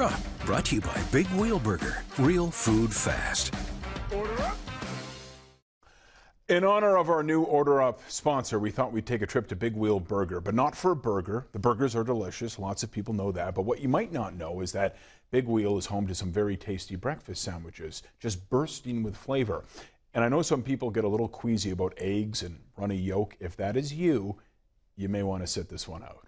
Order Up, brought to you by Big Wheel Burger. Real food fast. Order Up. In honor of our new Order Up sponsor, we thought we'd take a trip to Big Wheel Burger, but not for a burger. The burgers are delicious. Lots of people know that. But what you might not know is that Big Wheel is home to some very tasty breakfast sandwiches, just bursting with flavor. And I know some people get a little queasy about eggs and runny yolk. If that is you, you may want to sit this one out.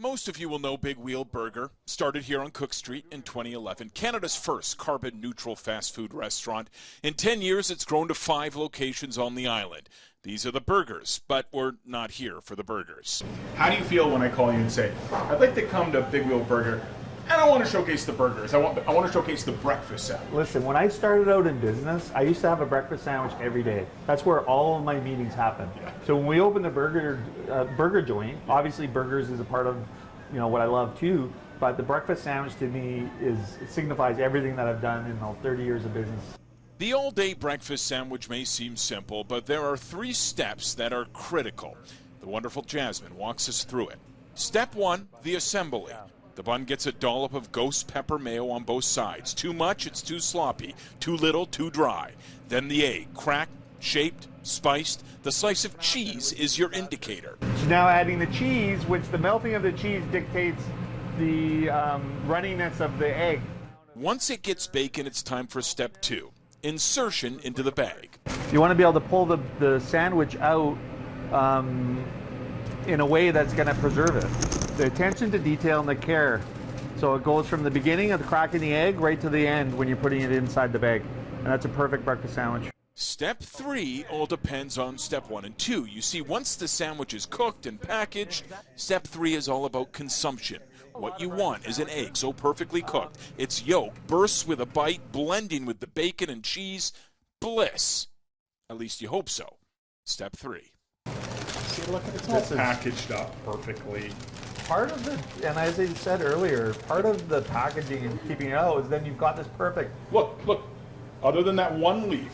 Most of you will know Big Wheel Burger. Started here on Cook Street in 2011. Canada's first carbon-neutral fast food restaurant. In 10 years, it's grown to 5 locations on the island. These are the burgers, but we're not here for the burgers. How do you feel when I call you and say, I'd like to come to Big Wheel Burger, and I want to showcase the burgers. I want to showcase the breakfast sandwich. Listen, when I started out in business, I used to have a breakfast sandwich every day. That's where all of my meetings happen. Yeah. So when we opened the burger joint, obviously burgers is a part of what I love too. But the breakfast sandwich to me it signifies everything that I've done in 30 years of business. The all-day breakfast sandwich may seem simple, but there are 3 steps that are critical. The wonderful Jasmine walks us through it. Step 1, the assembly. The bun gets a dollop of ghost pepper mayo on both sides. Too much, it's too sloppy. Too little, too dry. Then the egg, cracked, shaped, spiced. The slice of cheese is your indicator. So now adding the cheese, which the melting of the cheese dictates the runniness of the egg. Once it gets bacon, it's time for step 2, insertion into the bag. You want to be able to pull the sandwich out in a way that's going to preserve it. The attention to detail and the care. So it goes from the beginning of the cracking the egg right to the end when you're putting it inside the bag. And that's a perfect breakfast sandwich. Step 3 all depends on step 1 and 2. You see, once the sandwich is cooked and packaged, step 3 is all about consumption. What you want is an egg so perfectly cooked, its yolk bursts with a bite, blending with the bacon and cheese. Bliss. At least you hope so. Step 3. See, look, it's all packaged up perfectly. Part of the, and as I said earlier, part of the packaging and keeping it out is then you've got this perfect. Look. Other than that one leaf,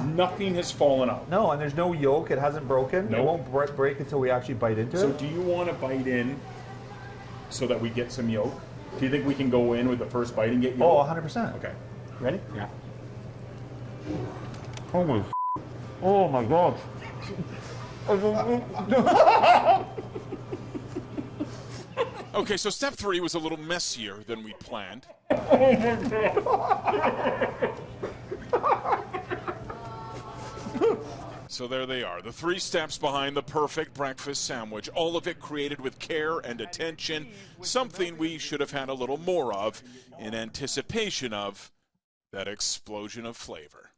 nothing has fallen out. No, and there's no yolk. It hasn't broken. Nope. It won't break until we actually bite into it. So do you want to bite in so that we get some yolk? Do you think we can go in with the first bite and get yolk? Oh, 100%. Okay. Ready? Yeah. Oh my God. Okay, so step 3 was a little messier than we planned. So there they are, the 3 steps behind the perfect breakfast sandwich, all of it created with care and attention, something we should have had a little more of in anticipation of that explosion of flavor.